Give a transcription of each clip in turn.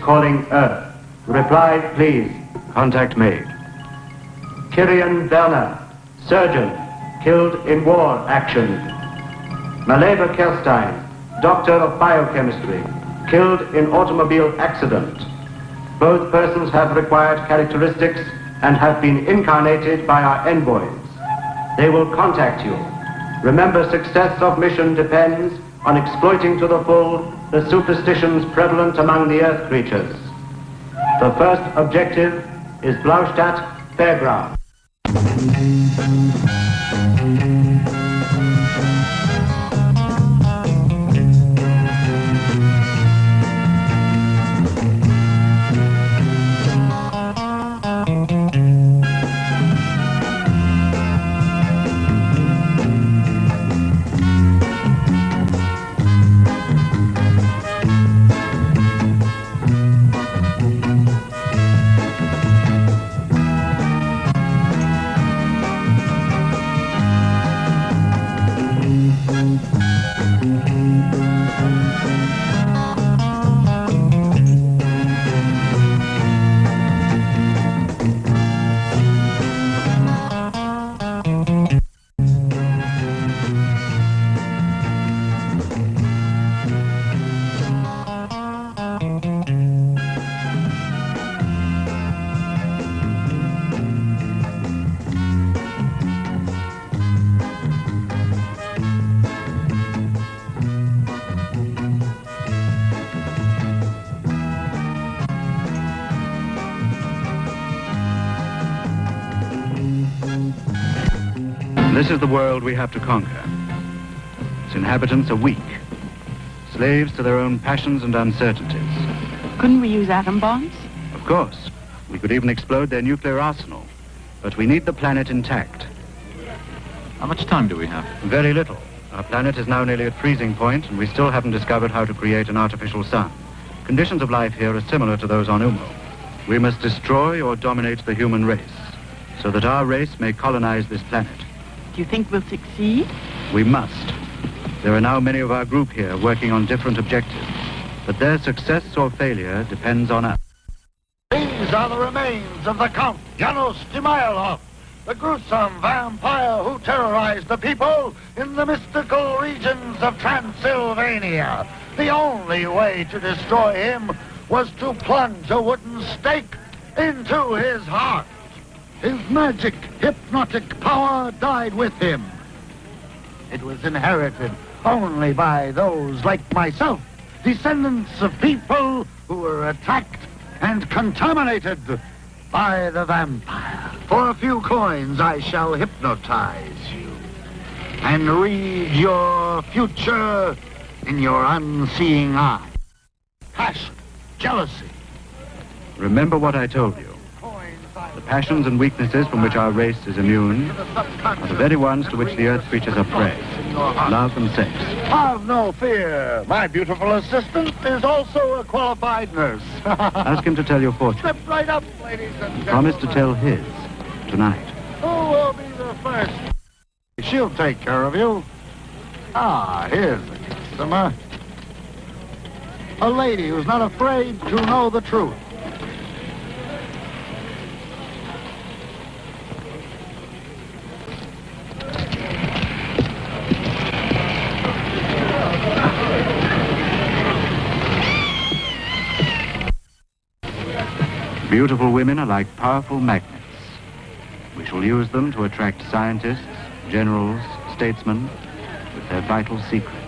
calling Earth. Reply, please. Contact made. Kirian Werner, surgeon, killed in war action. Maleva Kerstein, doctor of biochemistry, killed in automobile accident. Both persons have required characteristics and have been incarnated by our envoys. They will contact you. Remember, success of mission depends on exploiting to the full the superstitions prevalent among the Earth creatures. The first objective is Blaustadt Fairground. This is the world we have to conquer. Its inhabitants are weak, slaves to their own passions and uncertainties. Couldn't we use atom bombs? Of course. We could even explode their nuclear arsenal. But we need the planet intact. How much time do we have? Very little. Our planet is now nearly at freezing point, and we still haven't discovered how to create an artificial sun. Conditions of life here are similar to those on Umo. We must destroy or dominate the human race, so that our race may colonize this planet. Do you think we'll succeed? We must. There are now many of our group here working on different objectives, but their success or failure depends on us. These are the remains of the Count Janos Dimailov, the gruesome vampire who terrorized the people in the mystical regions of Transylvania. The only way to destroy him was to plunge a wooden stake into his heart. His magic, hypnotic power died with him. It was inherited only by those like myself, descendants of people who were attacked and contaminated by the vampire. For a few coins, I shall hypnotize you and read your future in your unseeing eye. Passion, jealousy. Remember what I told you. The passions and weaknesses from which our race is immune are the very ones to which the Earth creatures are prey. Love and sex. Have no fear. My beautiful assistant is also a qualified nurse. Ask him to tell your fortune. Step right up, ladies and gentlemen. Promise to tell his tonight. Who will be the first? She'll take care of you. Ah, here's a customer. A lady who's not afraid to know the truth. Beautiful women are like powerful magnets. We shall use them to attract scientists, generals, statesmen, with their vital secrets.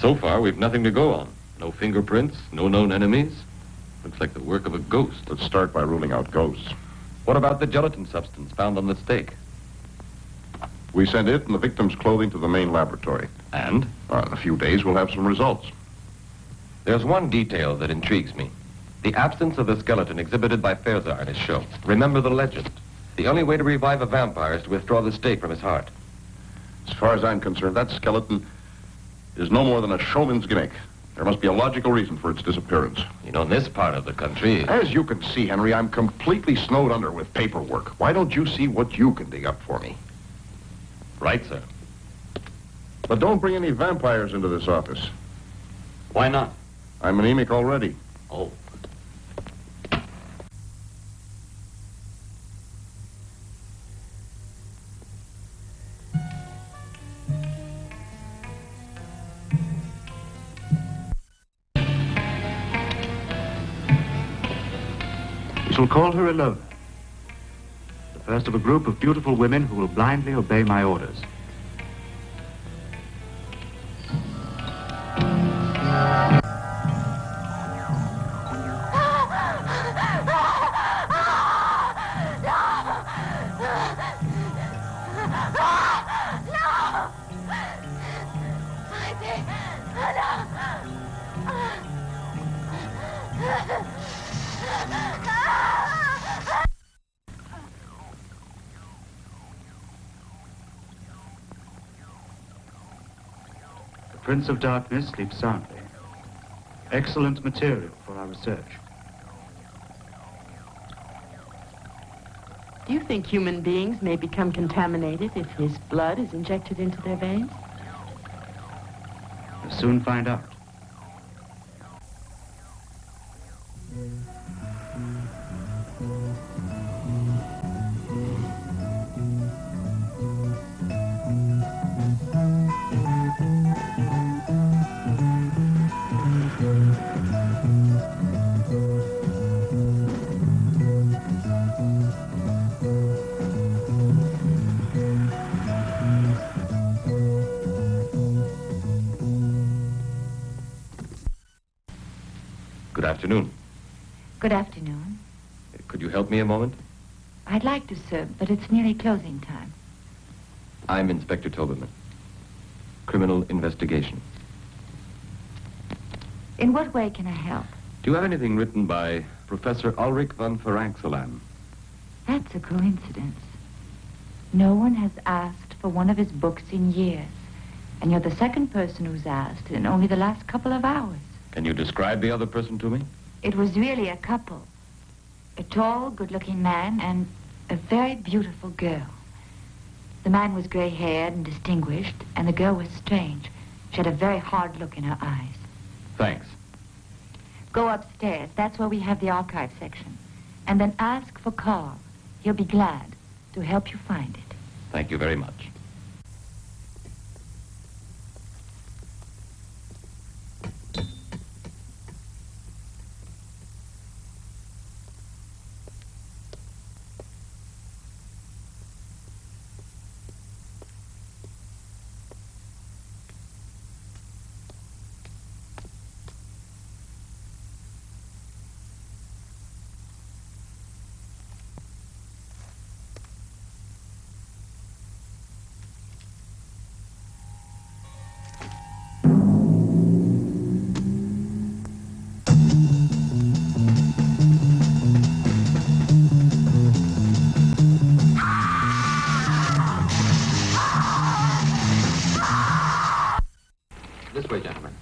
So far, we've nothing to go on. No fingerprints, no known enemies. Looks like the work of a ghost. Let's start by ruling out ghosts. What about the gelatin substance found on the steak? We sent it and the victim's clothing to the main laboratory. And? In a few days, we'll have some results. There's one detail that intrigues me. The absence of the skeleton exhibited by Fairzar in his show. Remember the legend. The only way to revive a vampire is to withdraw the stake from his heart. As far as I'm concerned, that skeleton is no more than a showman's gimmick. There must be a logical reason for its disappearance. You know, in this part of the country... As you can see, Henry, I'm completely snowed under with paperwork. Why don't you see what you can dig up for me? Right, sir. But don't bring any vampires into this office. Why not? I'm anemic already. Oh. We shall call her Ilona, the first of a group of beautiful women who will blindly obey my orders. The Prince of Darkness sleeps soundly. Excellent material for our research. Do you think human beings may become contaminated if his blood is injected into their veins? We'll soon find out. Good afternoon. Good afternoon. Could you help me a moment? I'd like to, sir, but it's nearly closing time. I'm Inspector Toberman. Criminal investigation. In what way can I help? Do you have anything written by Professor Ulrich von Feranxelam? That's a coincidence. No one has asked for one of his books in years. And you're the second person who's asked in only the last couple of hours. Can you describe the other person to me? It was really a couple. A tall, good-looking man and a very beautiful girl. The man was gray-haired and distinguished, and the girl was strange. She had a very hard look in her eyes. Thanks. Go upstairs. That's where we have the archive section. And then ask for Carl. He'll be glad to help you find it. Thank you very much. This way, gentlemen.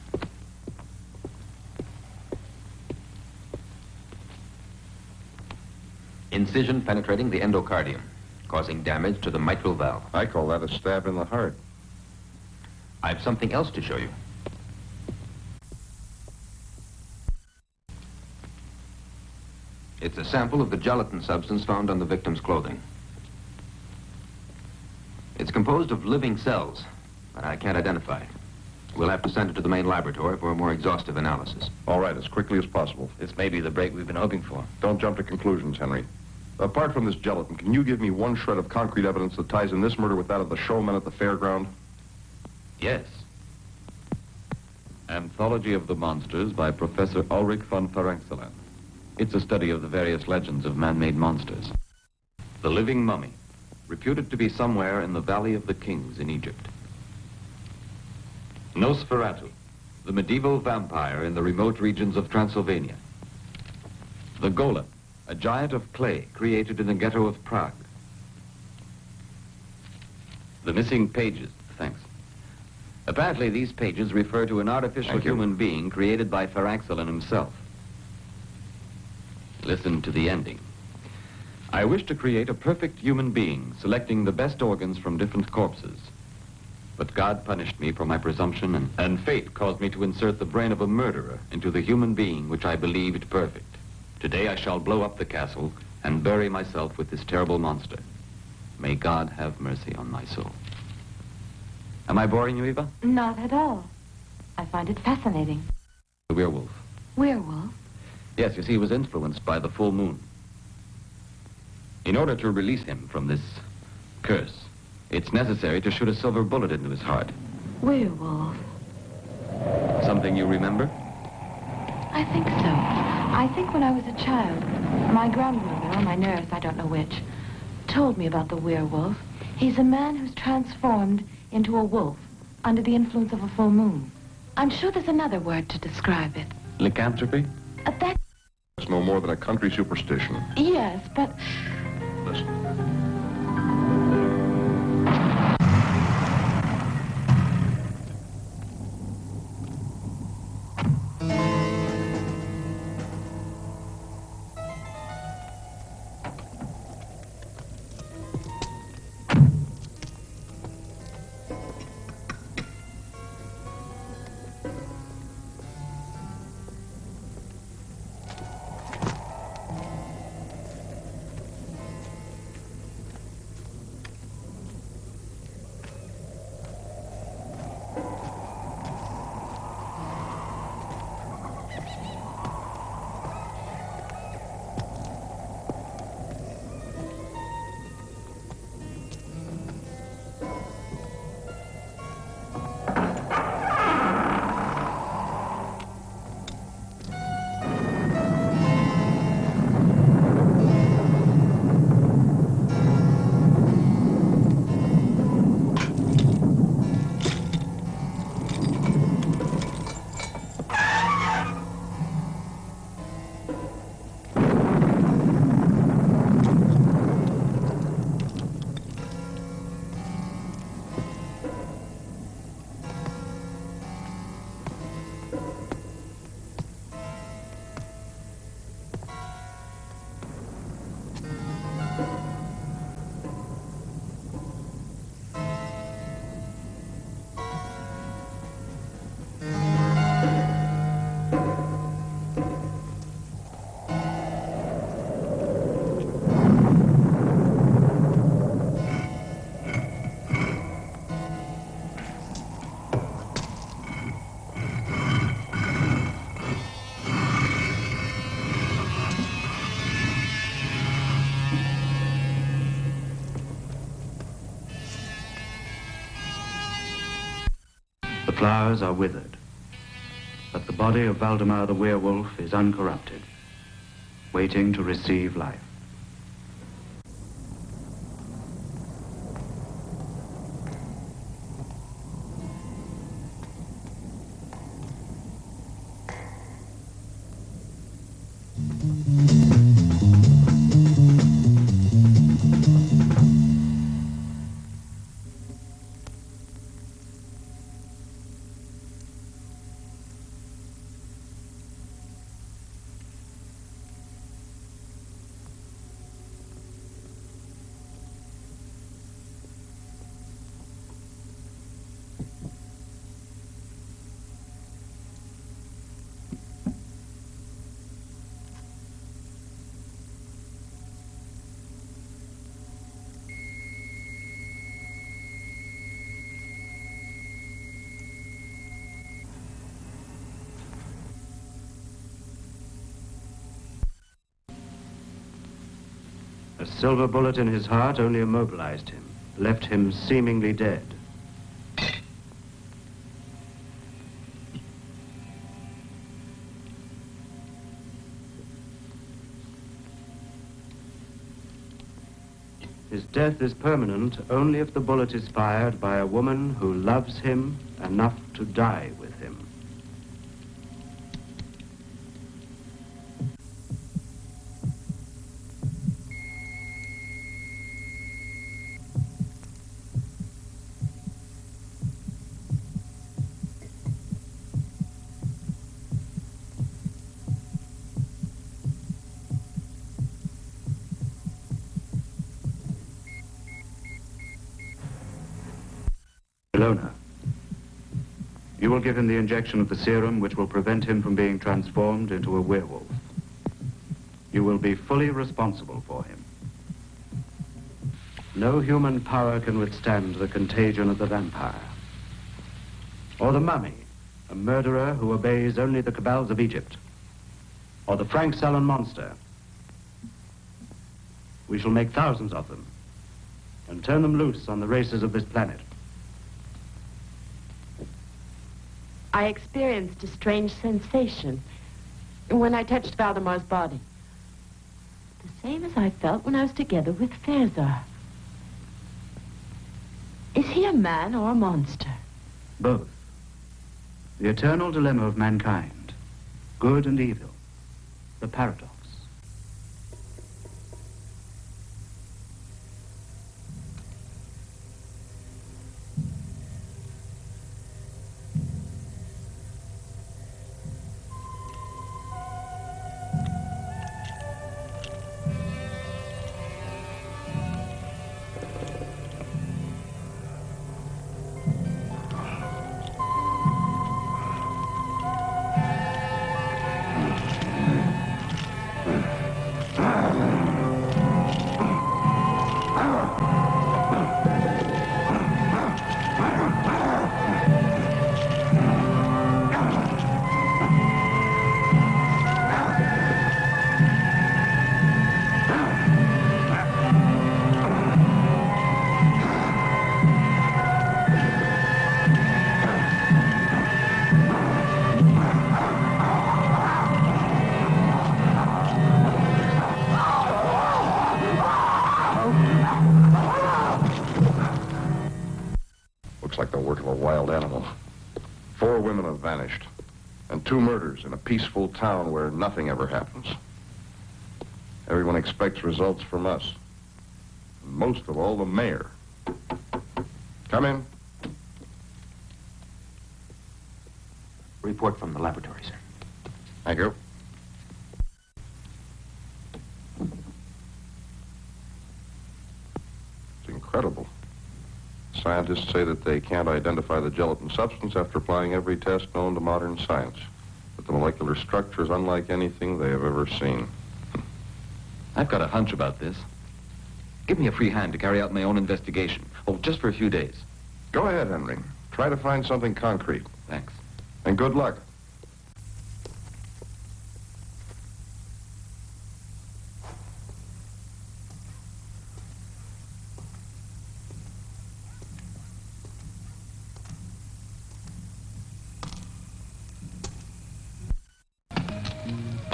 Incision penetrating the endocardium, causing damage to the mitral valve. I call that a stab in the heart. I've something else to show you. It's a sample of the gelatin substance found on the victim's clothing. It's composed of living cells, but I can't identify it. We'll have to send it to the main laboratory for a more exhaustive analysis. All right, as quickly as possible. This may be the break we've been hoping for. Don't jump to conclusions, Henry. Apart from this gelatin, can you give me one shred of concrete evidence that ties in this murder with that of the showman at the fairground? Yes. Anthology of the Monsters by Professor Ulrich von Ferencelen. It's a study of the various legends of man-made monsters. The living mummy, reputed to be somewhere in the Valley of the Kings in Egypt. Nosferatu, the medieval vampire in the remote regions of Transylvania. The golem, a giant of clay created in the ghetto of Prague. The missing pages, thanks. Apparently, these pages refer to an artificial human being created by Ferencelen himself. Listen to the ending. I wish to create a perfect human being, selecting the best organs from different corpses. But God punished me for my presumption, and fate caused me to insert the brain of a murderer into the human being which I believed perfect. Today I shall blow up the castle and bury myself with this terrible monster. May God have mercy on my soul. Am I boring you, Eva? Not at all. I find it fascinating. The werewolf. Werewolf? Yes, you see, he was influenced by the full moon. In order to release him from this curse, it's necessary to shoot a silver bullet into his heart. Werewolf? Something you remember? I think so. I think when I was a child, my grandmother, or my nurse, I don't know which, told me about the werewolf. He's a man who's transformed into a wolf under the influence of a full moon. I'm sure there's another word to describe it. Lycanthropy? That... It's no more than a country superstition. Yes, but... Listen. The flowers are withered, but the body of Valdemar the werewolf is uncorrupted, waiting to receive life. A silver bullet in his heart only immobilized him, left him seemingly dead. His death is permanent only if the bullet is fired by a woman who loves him enough to die with him. Ilona, you will give him the injection of the serum which will prevent him from being transformed into a werewolf. You will be fully responsible for him. No human power can withstand the contagion of the vampire. Or the mummy, a murderer who obeys only the cabals of Egypt. Or the Frank Salon monster. We shall make thousands of them and turn them loose on the races of this planet. I experienced a strange sensation when I touched Valdemar's body. The same as I felt when I was together with Fezar. Is he a man or a monster? Both. The eternal dilemma of mankind. Good and evil. The paradox. Looks like the work of a wild animal. 4 women have vanished, and 2 murders in a peaceful town where nothing ever happens. Everyone expects results from us. And most of all, the mayor. Come in. Report from the laboratory, sir. Thank you. It's incredible. Scientists say that they can't identify the gelatin substance after applying every test known to modern science. But the molecular structure is unlike anything they have ever seen. I've got a hunch about this. Give me a free hand to carry out my own investigation. Oh, just for a few days. Go ahead, Henry. Try to find something concrete. Thanks. And good luck.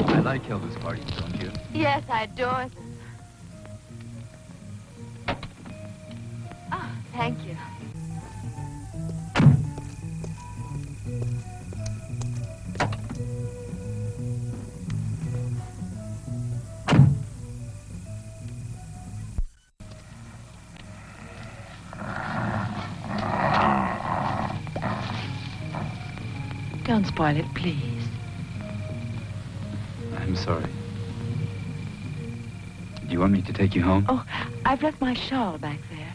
I like Elvis parties, don't you? Yes, I adore them. Oh, thank you. Don't spoil it, please. I'm sorry. Do you want me to take you home? Oh, I've left my shawl back there.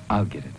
I'll get it.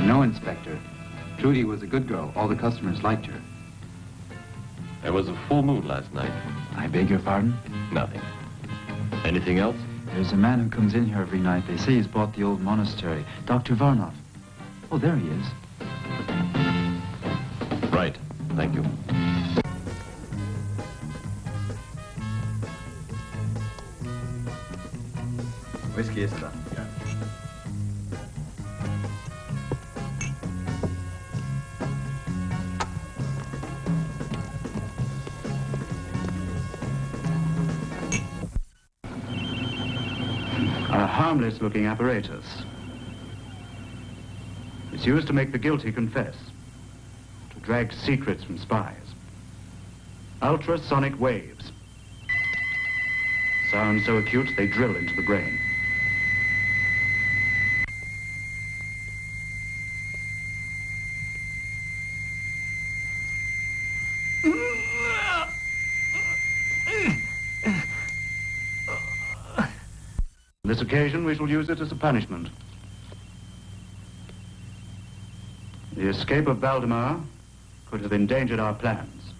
No, Inspector. Trudy was a good girl. All the customers liked her. There was a full moon last night. I beg your pardon? Nothing. Anything else? There's a man who comes in here every night. They say he's bought the old monastery. Dr. Varnov. Oh, there he is. Right. Thank you. Whiskey is that? A harmless-looking apparatus. It's used to make the guilty confess, to drag secrets from spies. Ultrasonic waves. Sound so acute they drill into the brain. On this occasion, we shall use it as a punishment. The escape of Valdemar could have endangered our plans.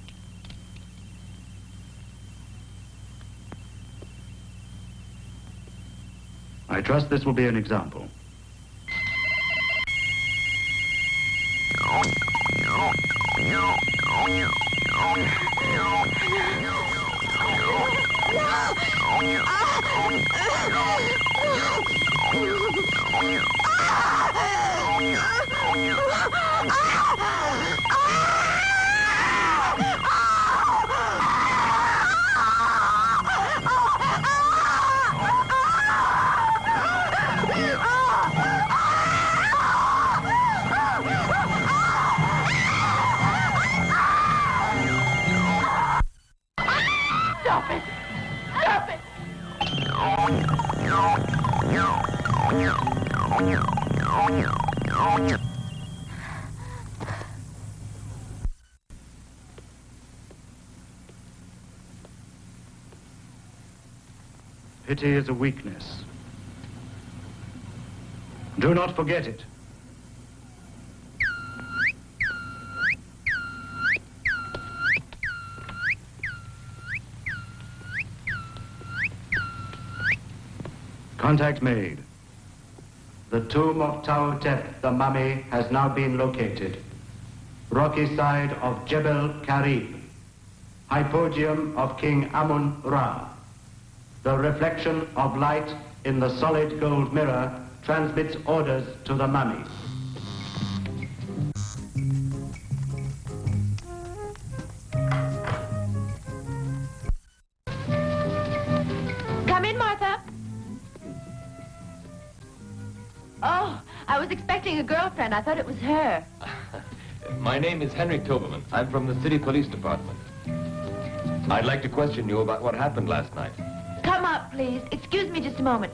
I trust this will be an example. Stop it! Stop it! Pity is a weakness. Do not forget it. Contact made. The tomb of Tautep, the mummy, has now been located. Rocky side of Jebel Karib. Hypogeum of King Amun-Ra. The reflection of light in the solid gold mirror transmits orders to the mummy. Come in, Martha. Oh, I was expecting a girlfriend. I thought it was her. My name is Henry Toberman. I'm from the city police department. I'd like to question you about what happened last night. Come up, please. Excuse me just a moment.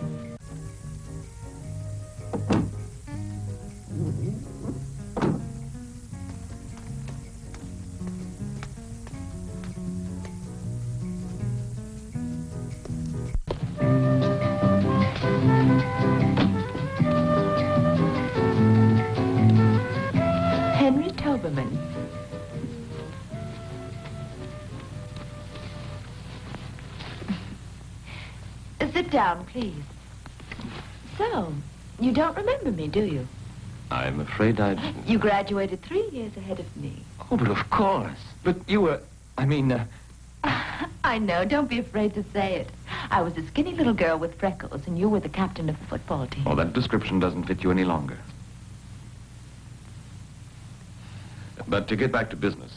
Henry Toberman. Sit down, please. So, you don't remember me, do you? I'm afraid I... You graduated 3 years ahead of me. Oh, but of course. But you were... I mean, I know. Don't be afraid to say it. I was a skinny little girl with freckles, and you were the captain of the football team. Oh, that description doesn't fit you any longer. But to get back to business.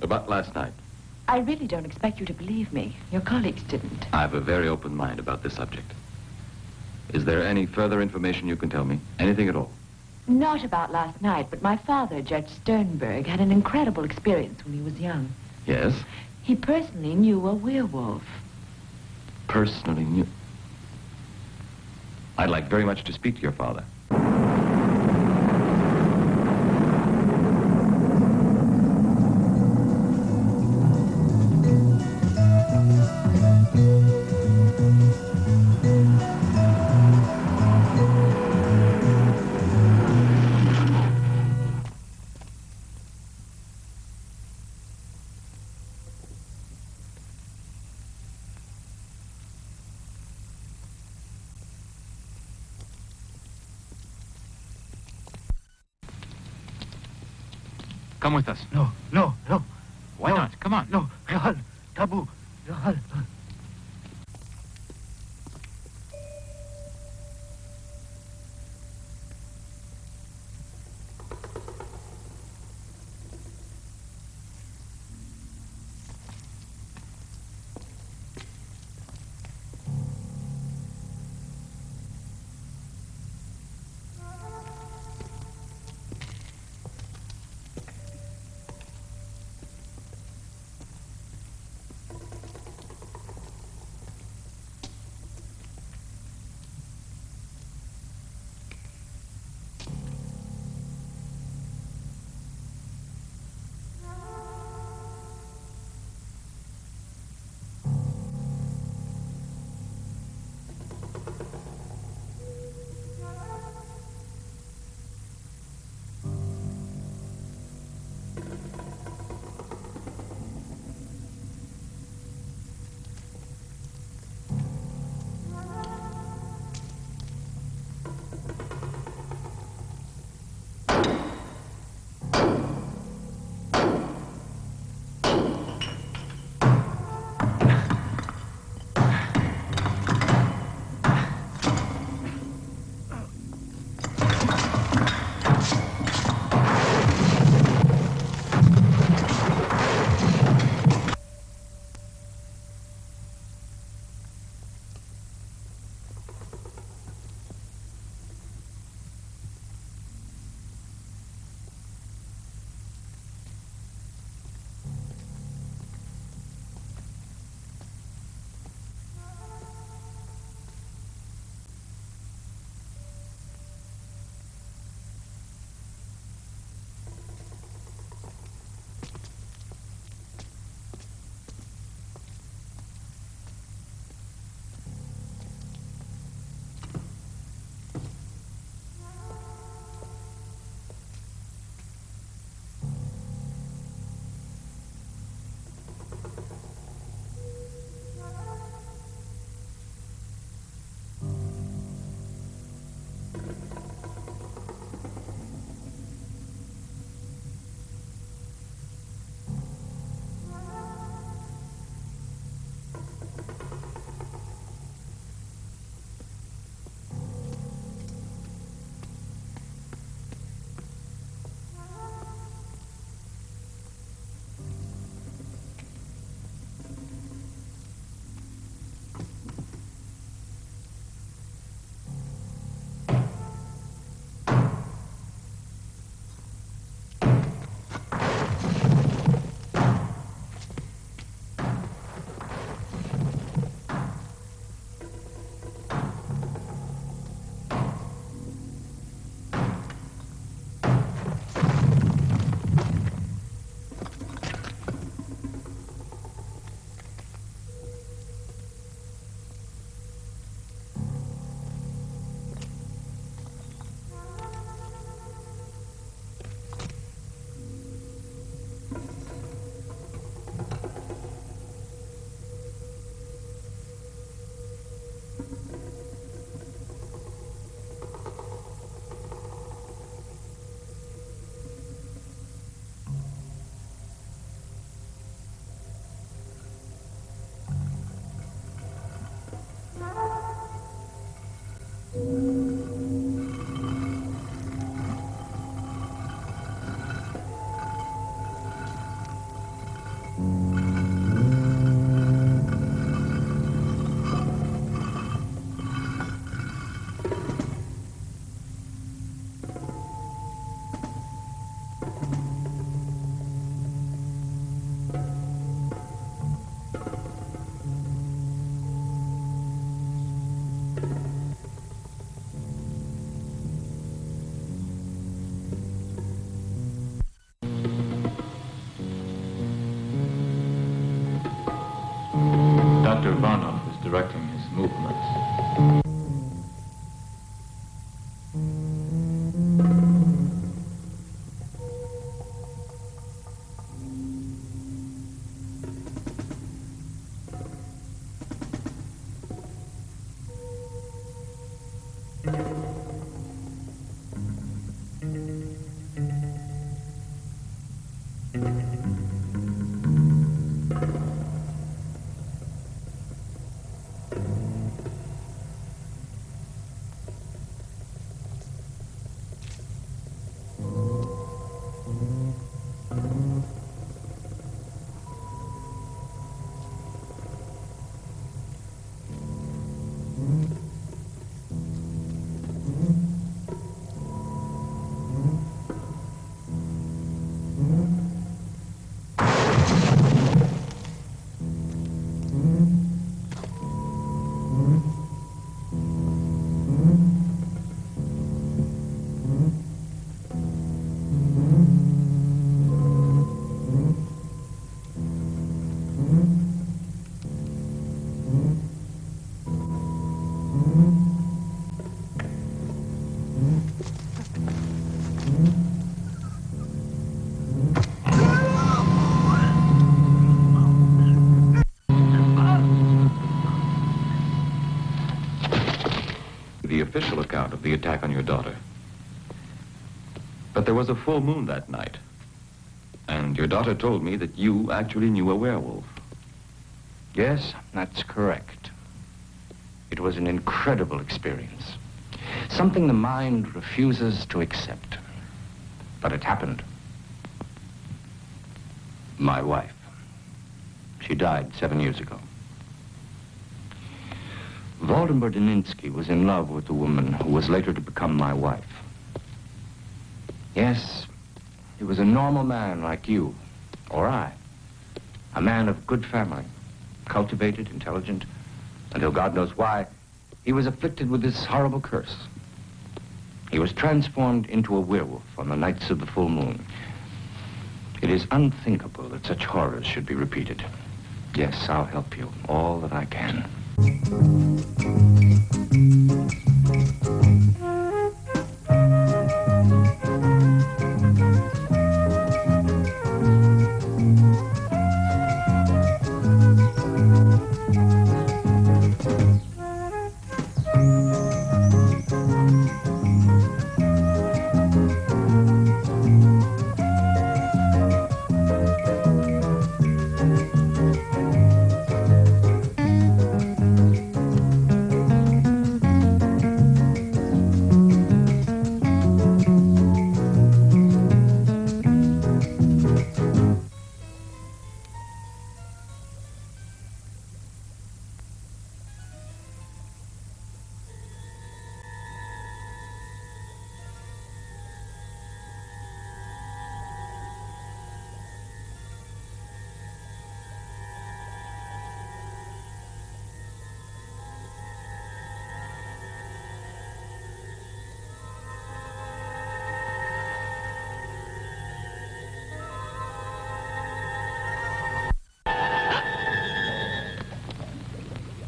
About last night. I really don't expect you to believe me. Your colleagues didn't. I have a very open mind about this subject. Is there any further information you can tell me? Anything at all? Not about last night, but my father, Judge Sternberg, had an incredible experience when he was young. Yes? He personally knew a werewolf. Personally knew. I'd like very much to speak to your father. Come with us. No, no, no. Why not? Come on. No, Rahal, Tabu, Rahal. Dr. Varnov is directing his movements. The official account of the attack on your daughter. But there was a full moon that night. And your daughter told me that you actually knew a werewolf. Yes, that's correct. It was an incredible experience. Something the mind refuses to accept. But it happened. My wife. She died 7 years ago. Waldemar Daninsky was in love with the woman who was later to become my wife. Yes, he was a normal man like you, or I. A man of good family, cultivated, intelligent, until God knows why, he was afflicted with this horrible curse. He was transformed into a werewolf on the nights of the full moon. It is unthinkable that such horrors should be repeated. Yes, I'll help you all that I can.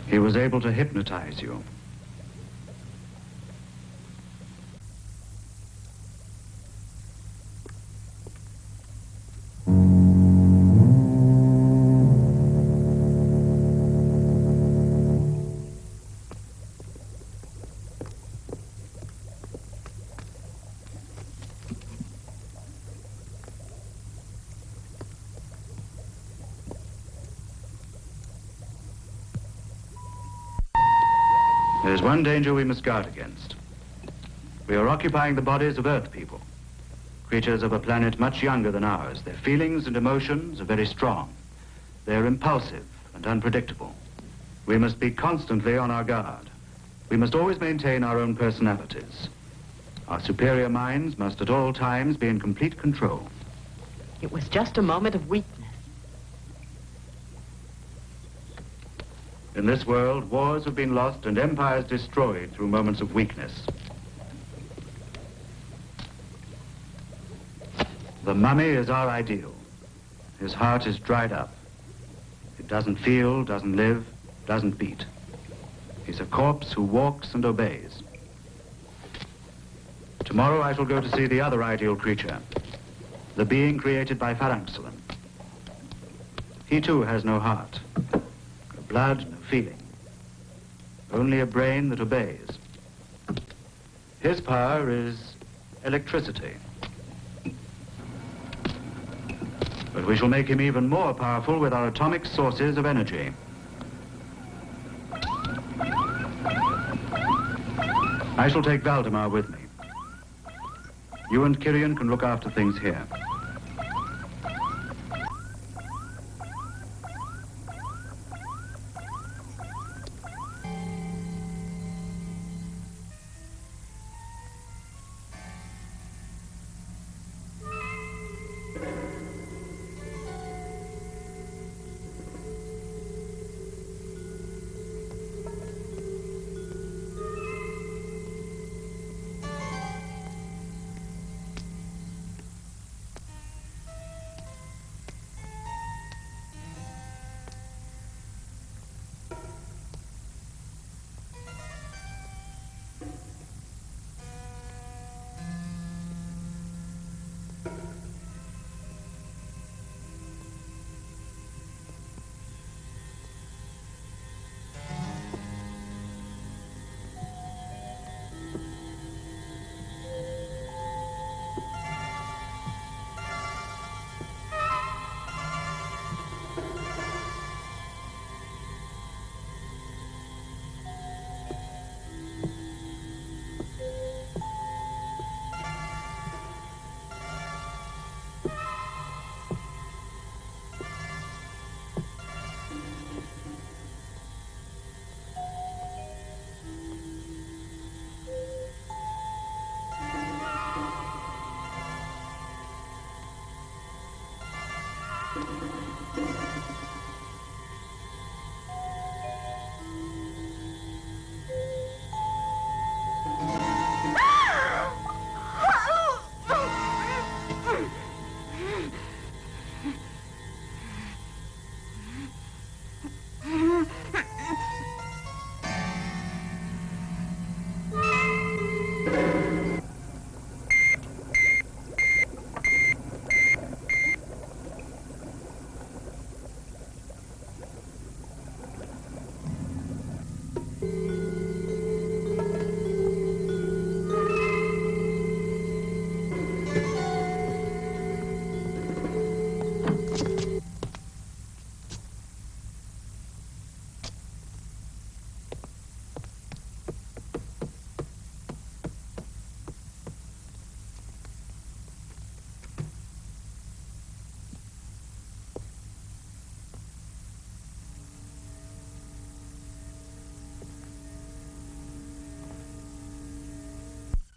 He was able to hypnotize you. There's one danger we must guard against. We are occupying the bodies of Earth people, creatures of a planet much younger than ours. Their feelings and emotions are very strong. They're impulsive and unpredictable. We must be constantly on our guard. We must always maintain our own personalities. Our superior minds must at all times be in complete control. It was just a moment of weakness. In this world, wars have been lost and empires destroyed through moments of weakness. The mummy is our ideal. His heart is dried up. It doesn't feel, doesn't live, doesn't beat. He's a corpse who walks and obeys. Tomorrow I shall go to see the other ideal creature, the being created by Farankselan. He too has no heart, no blood, no feeling. Only a brain that obeys. His power is electricity. But we shall make him even more powerful with our atomic sources of energy. I shall take Valdemar with me. You and Kyrian can look after things here.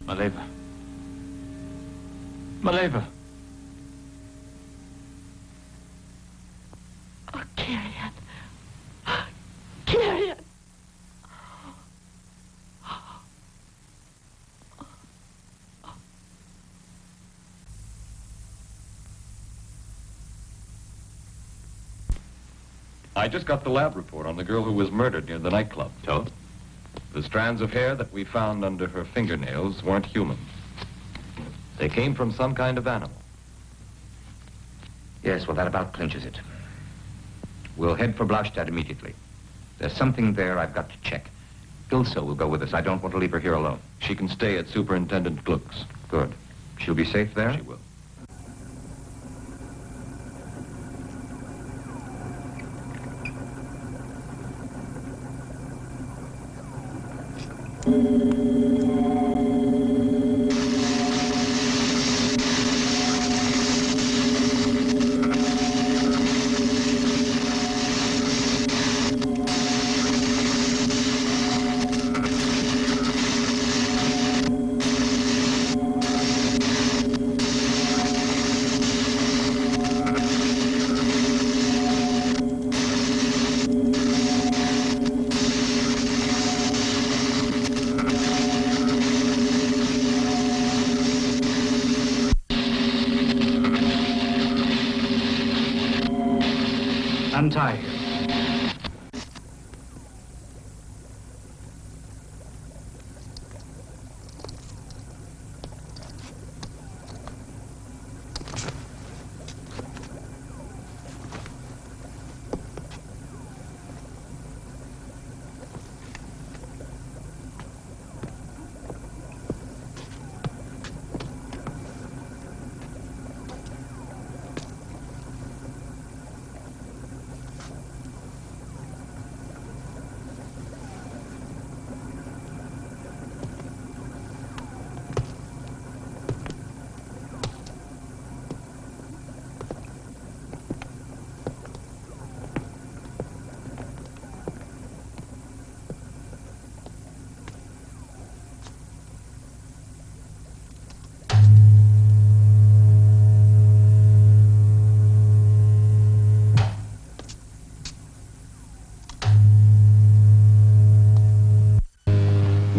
Maleva. Maleva. Oh, Kyrian. Kyrian. I just got the lab report on the girl who was murdered near the nightclub. So? The strands of hair that we found under her fingernails weren't human. They came from some kind of animal. Yes, well, that about clinches it. We'll head for Blaustadt immediately. There's something there I've got to check. Ilse will go with us. I don't want to leave her here alone. She can stay at Superintendent Gluck's. Good. She'll be safe there? She will. Untie him.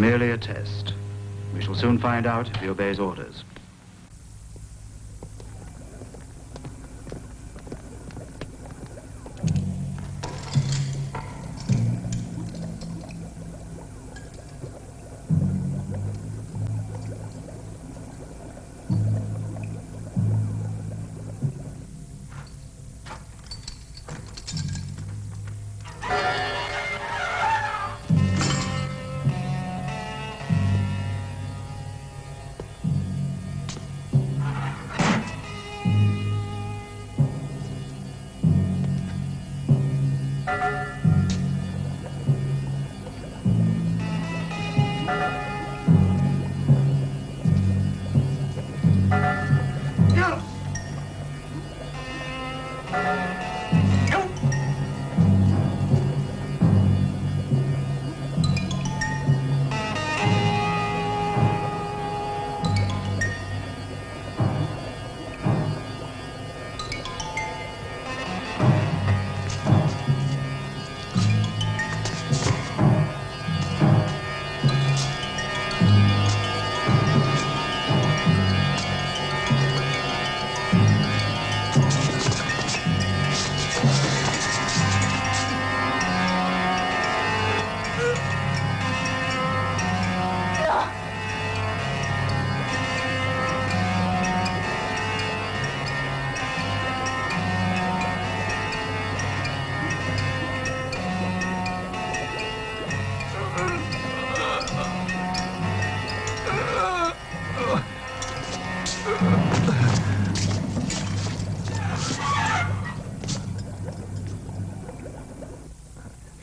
merely a test. We shall soon find out if he obeys orders.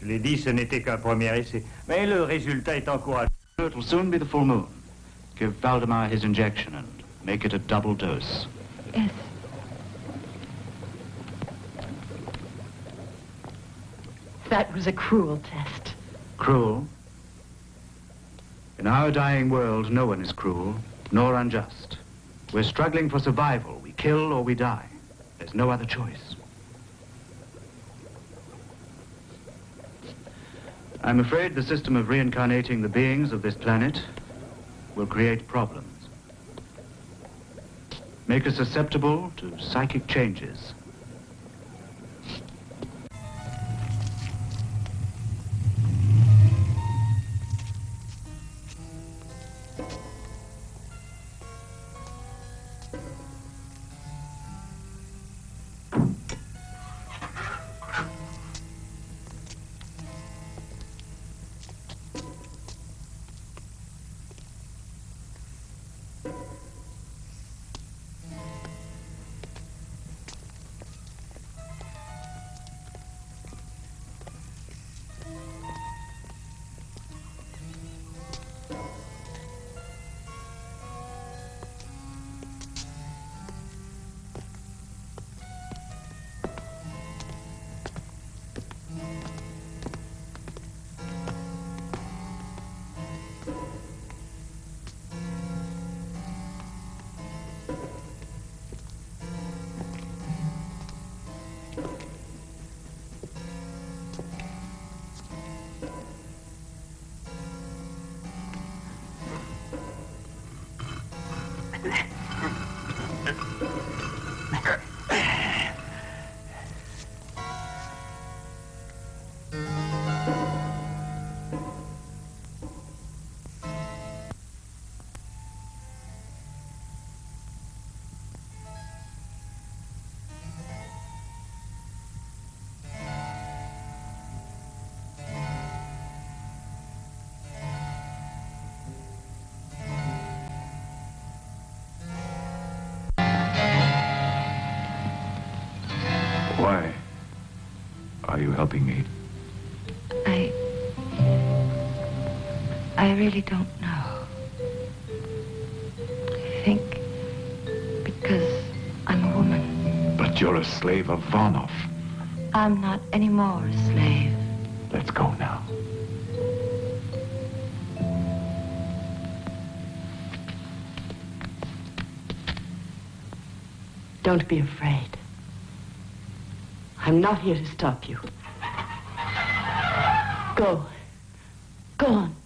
Je l'ai dit, ce n'était qu'un premier essai. Mais le résultat est encourageant. It will soon be the full moon. Give Valdemar his injection and make it a double dose. Yes. That was a cruel test. Cruel? In our dying world, no one is cruel, nor unjust. We're struggling for survival. We kill or we die. There's no other choice. I'm afraid the system of reincarnating the beings of this planet will create problems. Make us susceptible to psychic changes. Why are you helping me? I really don't know. I think because I'm a woman. But you're a slave of Varnov. I'm not any more a slave. Let's go now. Don't be afraid. I'm not here to stop you. Go. Go on.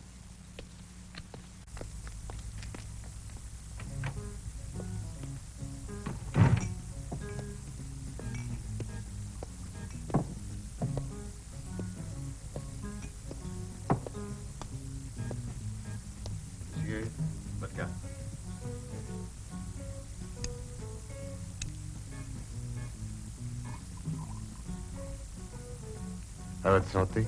À votre santé.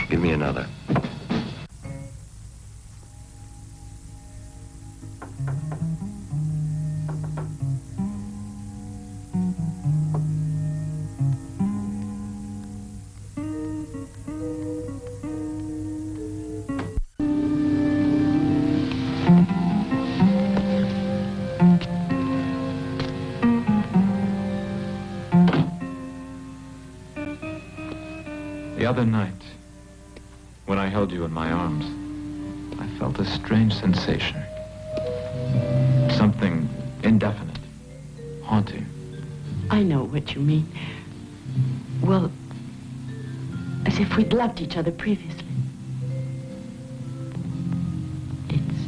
Give me another. The other night, when I held you in my arms, I felt a strange sensation. Something indefinite, haunting. I know what you mean. Well, as if we'd loved each other previously. It's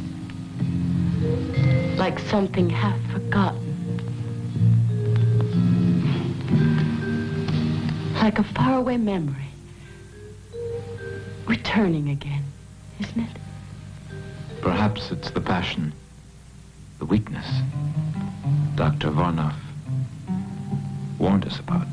like something half forgotten. Like a faraway memory. Returning again, isn't it? Perhaps it's the passion, the weakness Dr. Varnoff warned us about.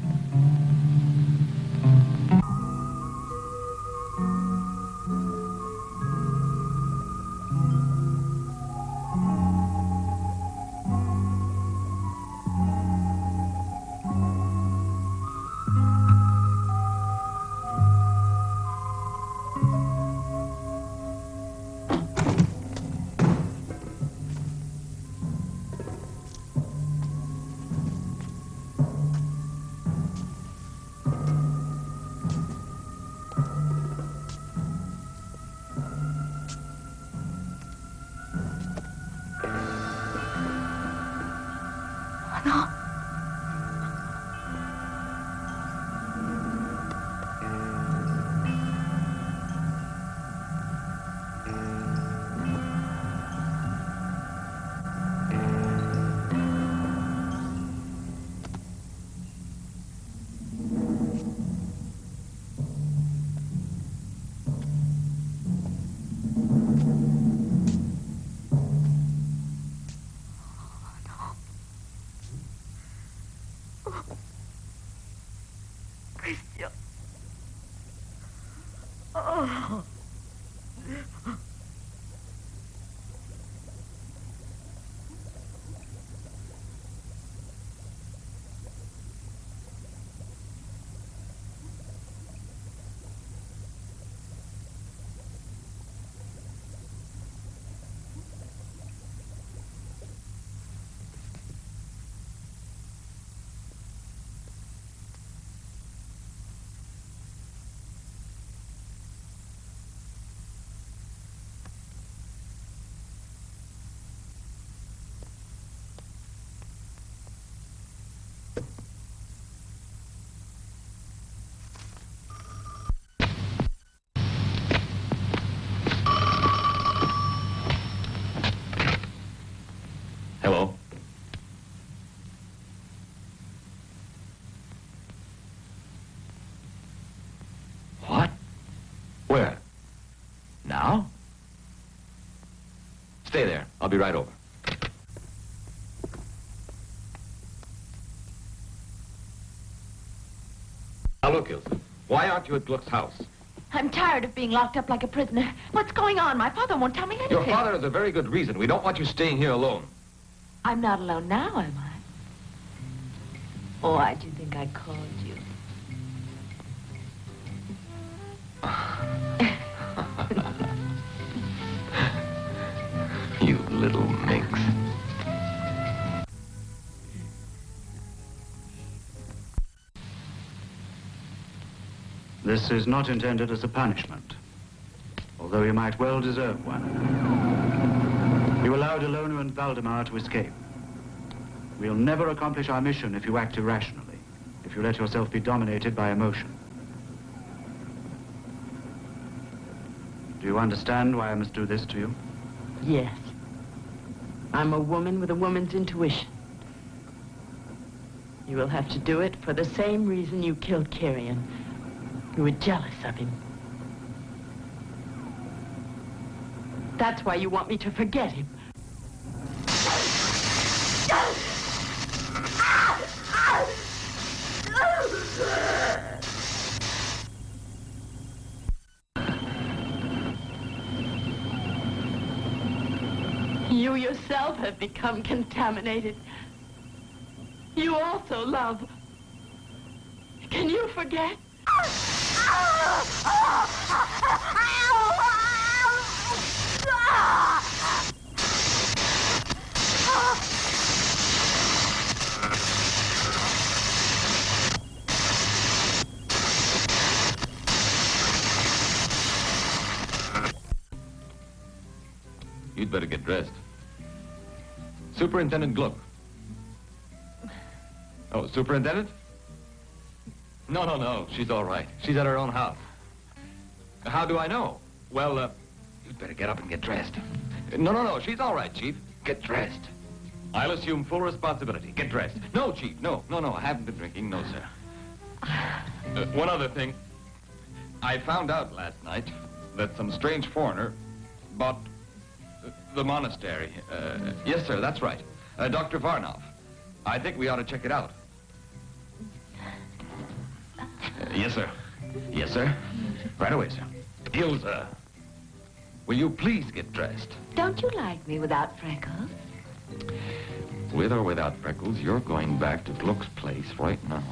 Christian. Oh. Hello? What? Where? Now? Stay there. I'll be right over. Now look, Ilse. Why aren't you at Gluck's house? I'm tired of being locked up like a prisoner. What's going on? My father won't tell me anything. Your father has a very good reason. We don't want you staying here alone. I'm not alone now, am I? Oh, why'd you think I called you? You little minx. This is not intended as a punishment, although you might well deserve one. You allowed Ilona and Valdemar to escape. We'll never accomplish our mission if you act irrationally, if you let yourself be dominated by emotion. Do you understand why I must do this to you? Yes. I'm a woman with a woman's intuition. You will have to do it for the same reason you killed Kirian. You were jealous of him. That's why you want me to forget him. You yourself have become contaminated. You also love. Can you forget? You'd better get dressed. Superintendent Gluck. Oh, Superintendent? No. She's all right. She's at her own house. How do I know? Well, you'd better get up and get dressed. No. She's all right, Chief. Get dressed. I'll assume full responsibility. Get dressed. No, Chief. No. I haven't been drinking. No, sir. One other thing. I found out last night that some strange foreigner bought the monastery. Yes, sir, that's right. Dr. Varnov. I think we ought to check it out. Yes, sir. Yes, sir. Right away, sir. Ilza, will you please get dressed? Don't you like me without freckles? With or without freckles, you're going back to Gluck's place right now.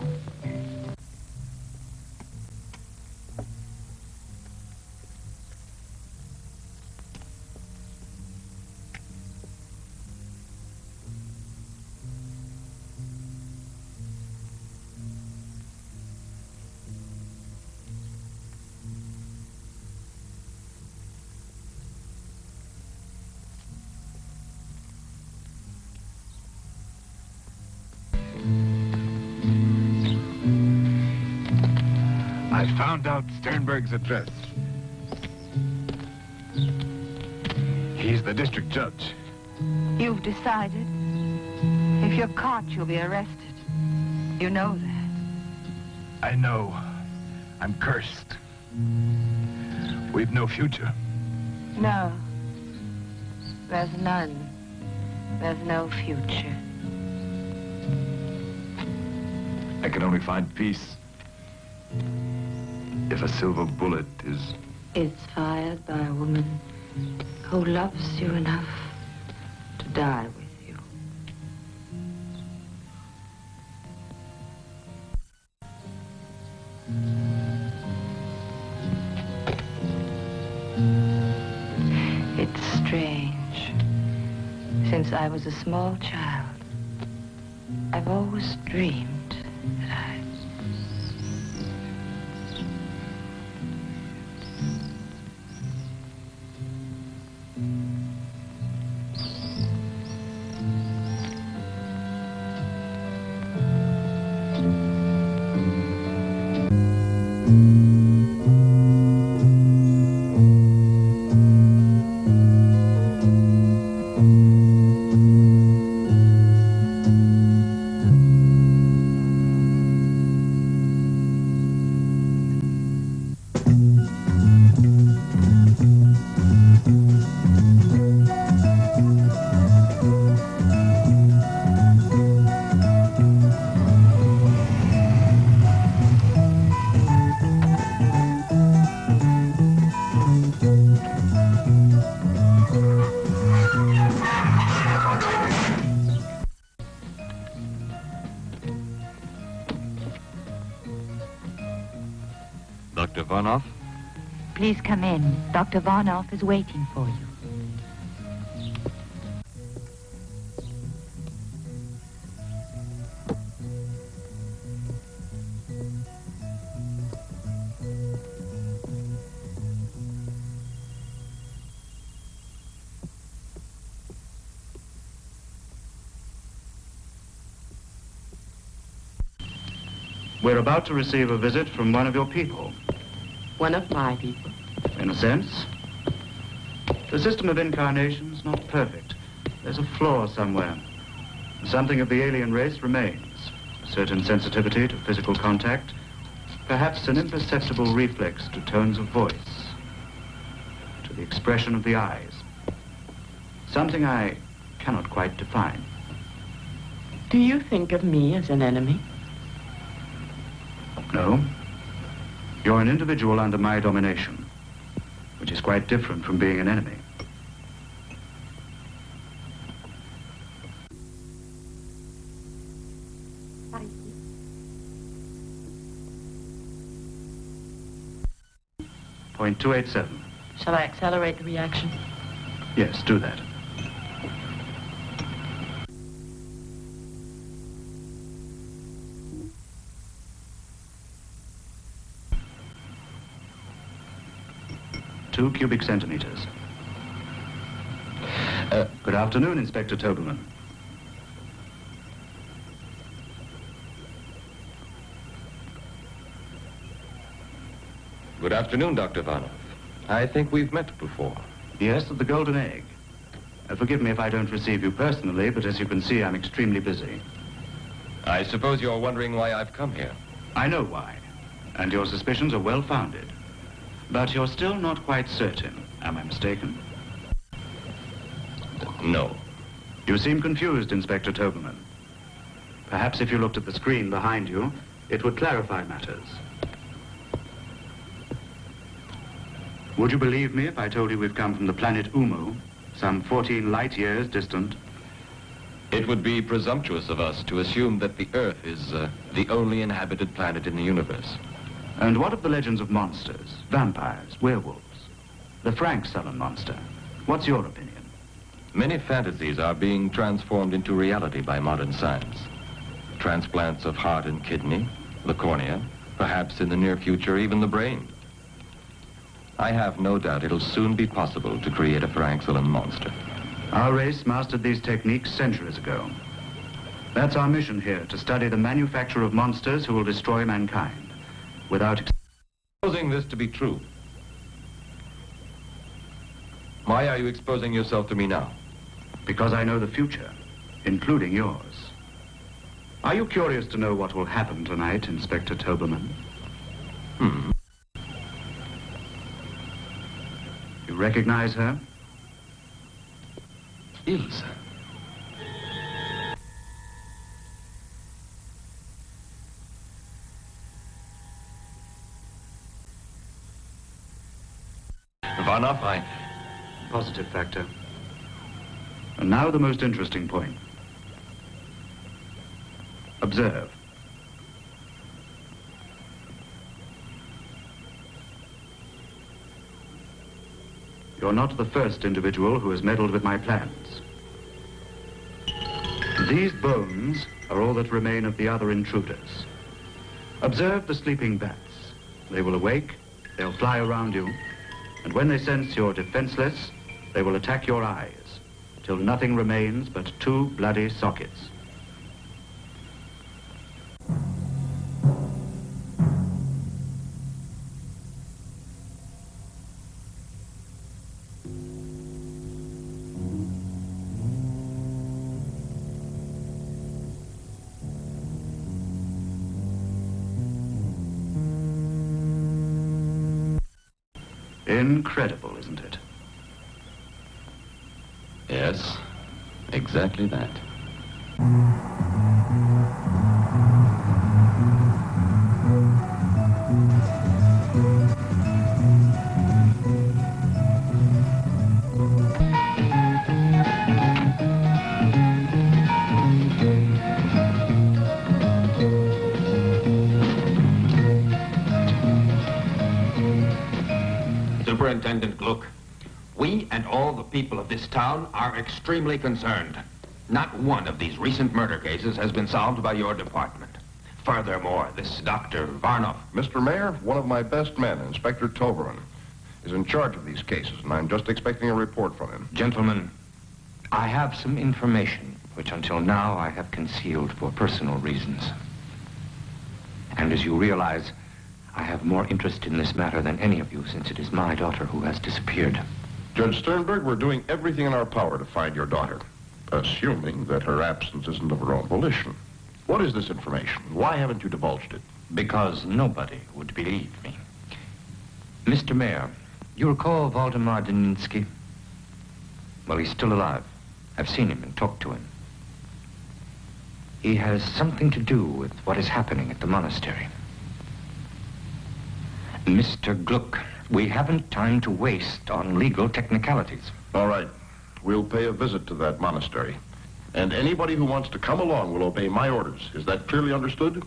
I found out Sternberg's address. He's the district judge. You've decided? If you're caught, you'll be arrested. You know that. I know. I'm cursed. We've no future. No. There's none. There's no future. I can only find peace if a silver bullet is... It's fired by a woman who loves you enough to die with you. It's strange. Since I was a small child, I've always dreamed that I... Dr. Varnov? Please come in. Dr. Varnov is waiting for you. We're about to receive a visit from one of your people. One of my people. In a sense. The system of incarnation's not perfect, There's a flaw somewhere. Something of the alien race remains. A certain sensitivity to physical contact. Perhaps an imperceptible reflex to tones of voice. To the expression of the eyes. Something I cannot quite define. Do you think of me as an enemy? No. You're an individual under my domination, which is quite different from being an enemy. Point 287. Shall I accelerate the reaction? Yes, do that. Two cubic centimeters. Good afternoon, Inspector Tobelman. Good afternoon, Dr. Varnov. I think we've met before. Yes, at the Golden Egg. Forgive me if I don't receive you personally, but as you can see, I'm extremely busy. I suppose you're wondering why I've come here. I know why, and your suspicions are well-founded. But you're still not quite certain. Am I mistaken? No. You seem confused, Inspector Tobelman. Perhaps if you looked at the screen behind you, it would clarify matters. Would you believe me if I told you we've come from the planet Umu, some 14 light years distant? It would be presumptuous of us to assume that the Earth is the only inhabited planet in the universe. And what of the legends of monsters, vampires, werewolves? The Frank Sullen monster. What's your opinion? Many fantasies are being transformed into reality by modern science. Transplants of heart and kidney, the cornea, perhaps in the near future even the brain. I have no doubt it'll soon be possible to create a Frank Sullen monster. Our race mastered these techniques centuries ago. That's our mission here, to study the manufacture of monsters who will destroy mankind. Without Supposing this to be true, why are you exposing yourself to me now? Because I know the future, including yours. Are you curious to know what will happen tonight, Inspector Tobelman? You recognize her? Ilse. Varnov, Positive factor. And now the most interesting point. Observe. You're not the first individual who has meddled with my plans. These bones are all that remain of the other intruders. Observe the sleeping bats. They will awake, they'll fly around you, and when they sense you're defenseless, they will attack your eyes, till nothing remains but two bloody sockets. Incredible, isn't it? Yes, exactly that. Superintendent Gluck, we and all the people of this town are extremely concerned. Not one of these recent murder cases has been solved by your department. Furthermore, this Dr. Varnov... Mr. Mayor, one of my best men, Inspector Tobelman, is in charge of these cases, and I'm just expecting a report from him. Gentlemen, I have some information which until now I have concealed for personal reasons. And as you realize, I have more interest in this matter than any of you, since it is my daughter who has disappeared. Judge Sternberg, we're doing everything in our power to find your daughter. Assuming that her absence isn't of her own volition. What is this information? Why haven't you divulged it? Because nobody would believe me. Mr. Mayor, you recall Waldemar Daninsky? Well, he's still alive. I've seen him and talked to him. He has something to do with what is happening at the monastery. Mr. Gluck, we haven't time to waste on legal technicalities. All right. We'll pay a visit to that monastery. And anybody who wants to come along will obey my orders. Is that clearly understood?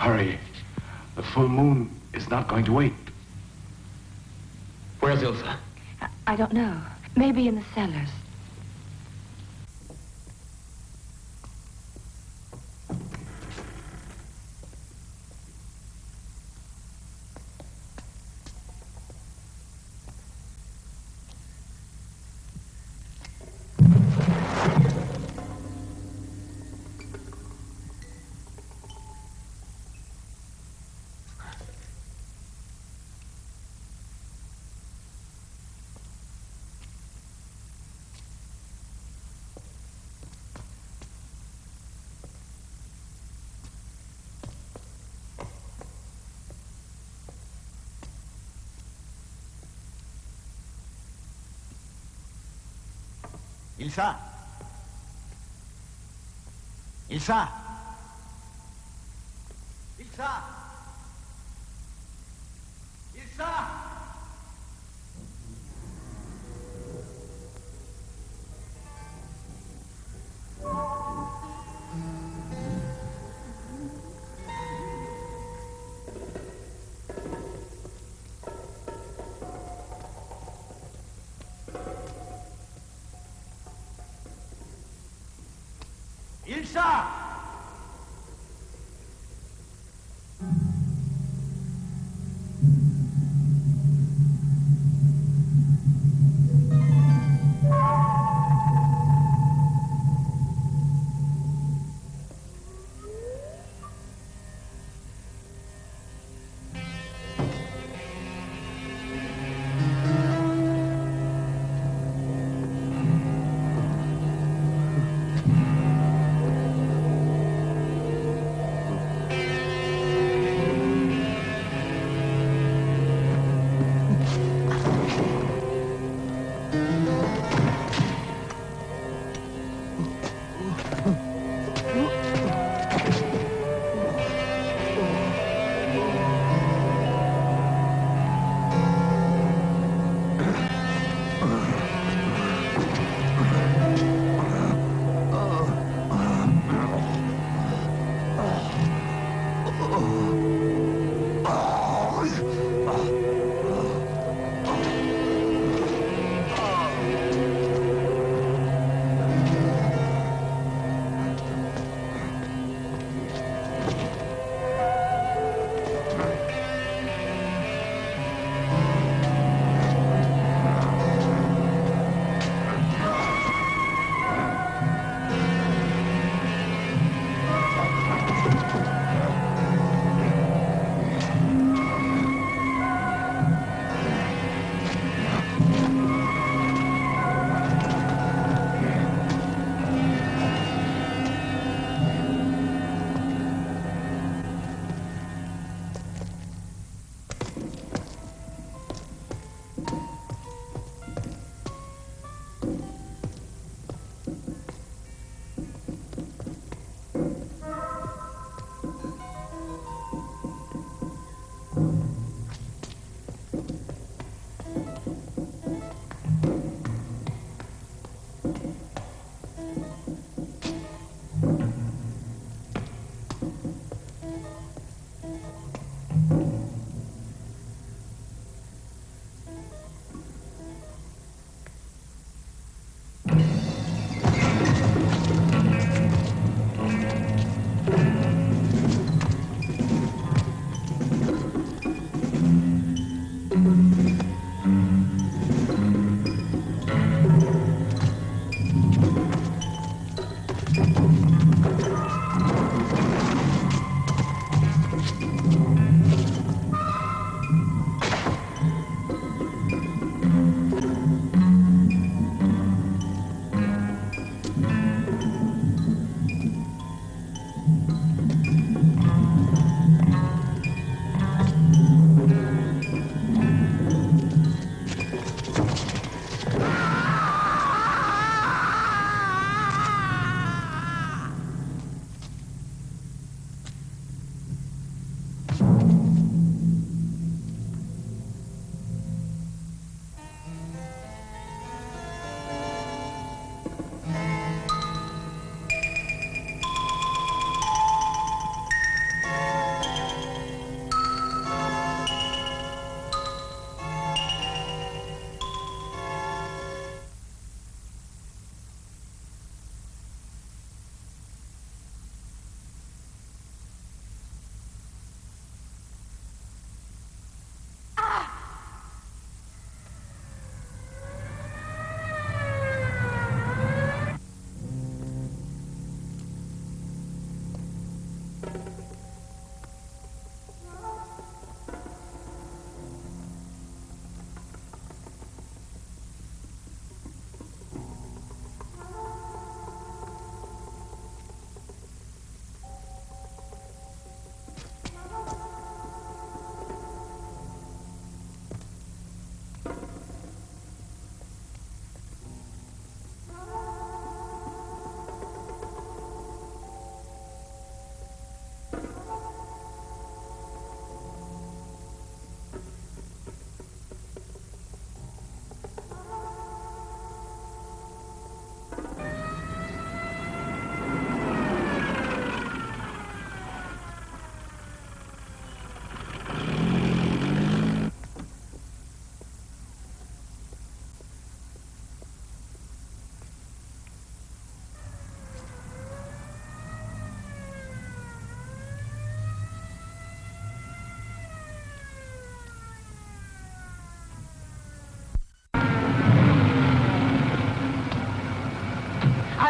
Hurry. The full moon is not going to wait. Where's Ilse? I don't know. Maybe in the cellars. Ilsa! Ilsa! Ilsa! Ilsa! Ilsa!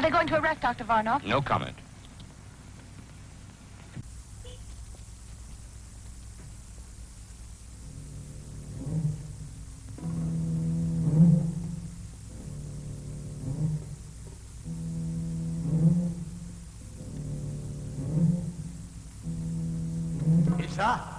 Are they going to arrest Dr. Varnoff? No comment. Et ça?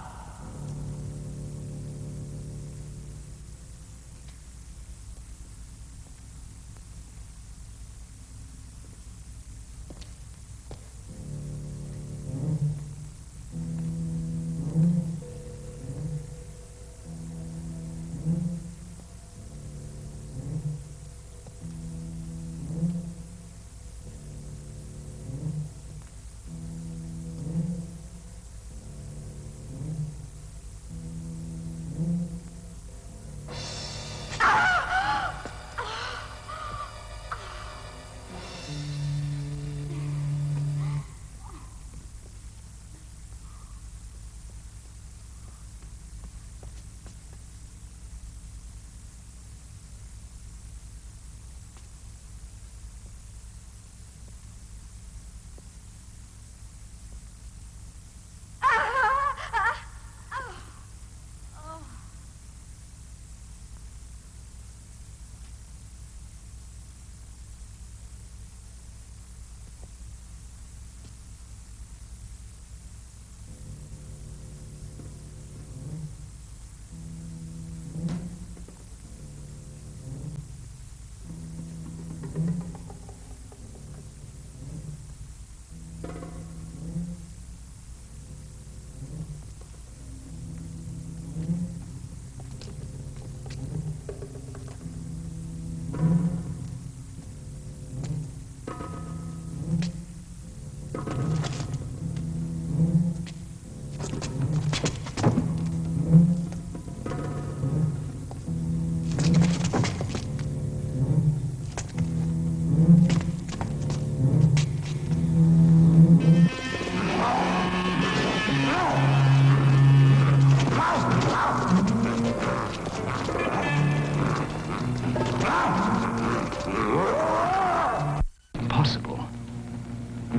Impossible.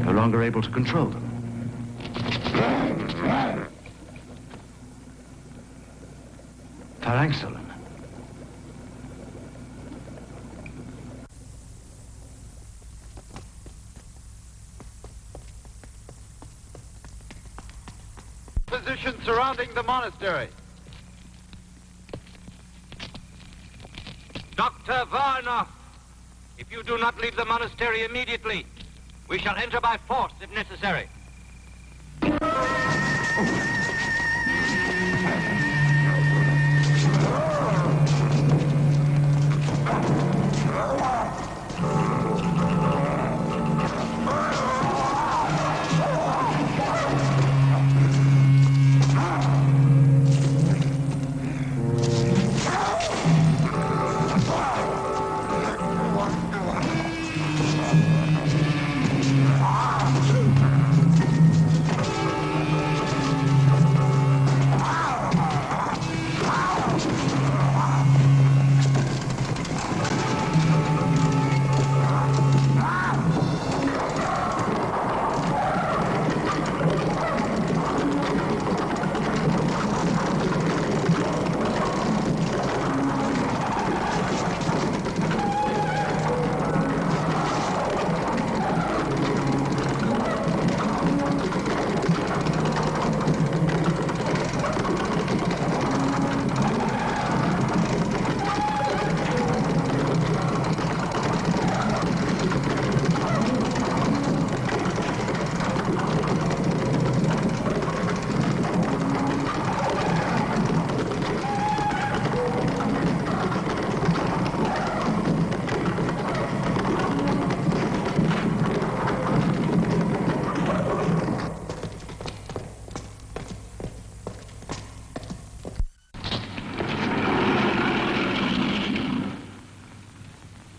No longer able to control them. Phalanxolin. Position surrounding the monastery. Dr. Varnoff, if you do not leave the monastery immediately, we shall enter by force if necessary.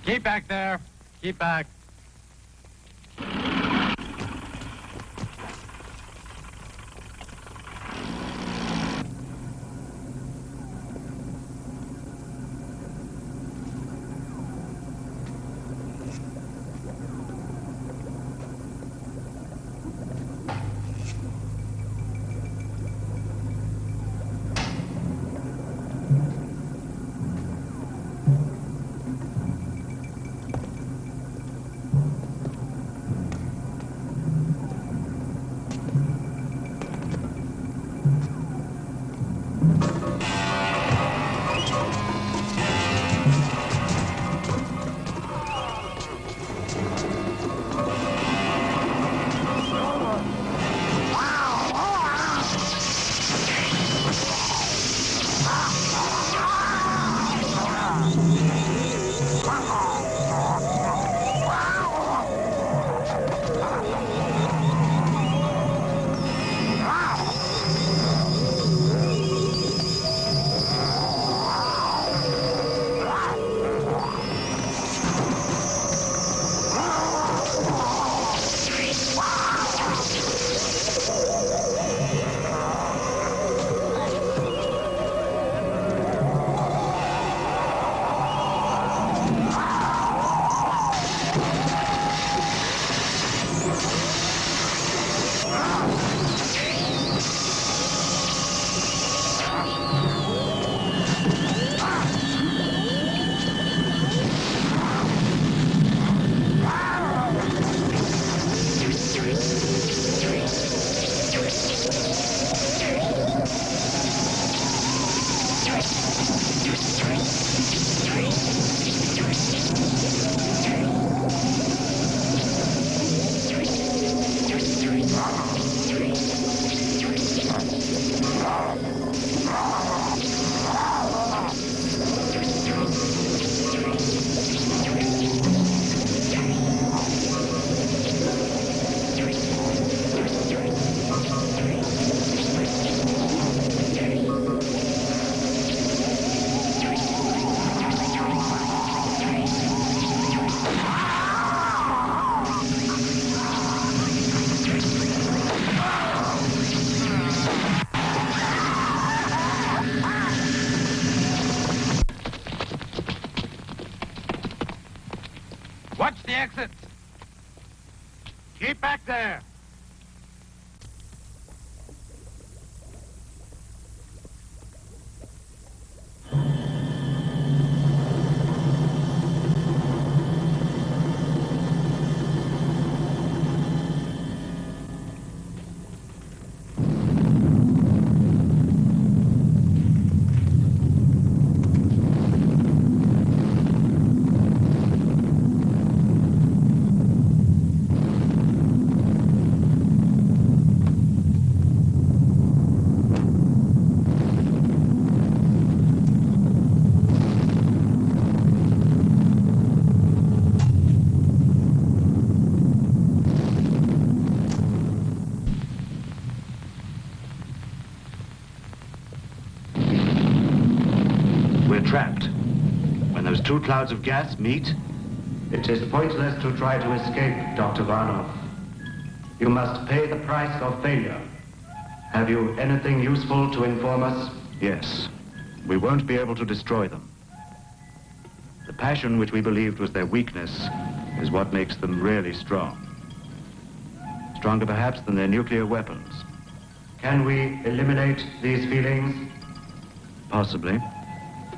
Keep back there. Keep back. Watch the exits. Keep back there. Trapped. When those two clouds of gas meet, it is pointless to try to escape, Dr. Varnov. You must pay the price of failure. Have you anything useful to inform us? Yes. We won't be able to destroy them. The passion which we believed was their weakness is what makes them really strong. Stronger perhaps than their nuclear weapons. Can we eliminate these feelings? Possibly.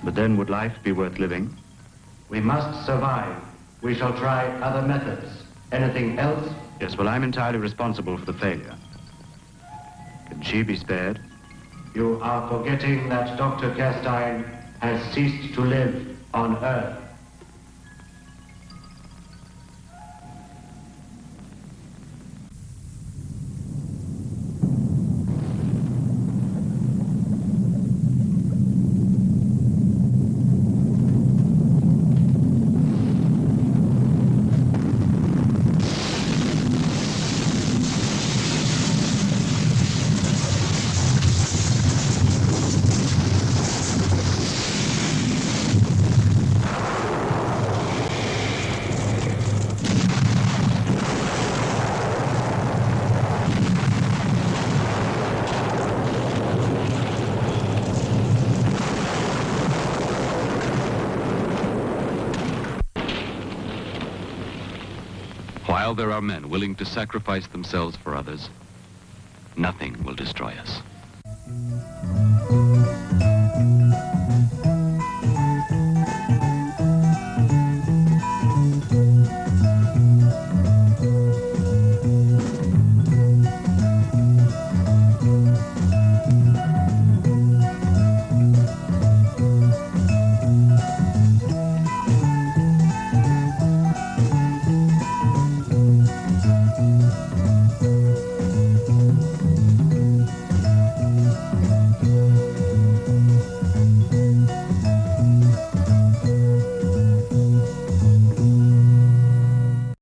But then would life be worth living? We must survive. We shall try other methods. Anything else? Yes, well, I'm entirely responsible for the failure. Can she be spared? You are forgetting that Dr. Kerstein has ceased to live on Earth. While there are men willing to sacrifice themselves for others, nothing will destroy us.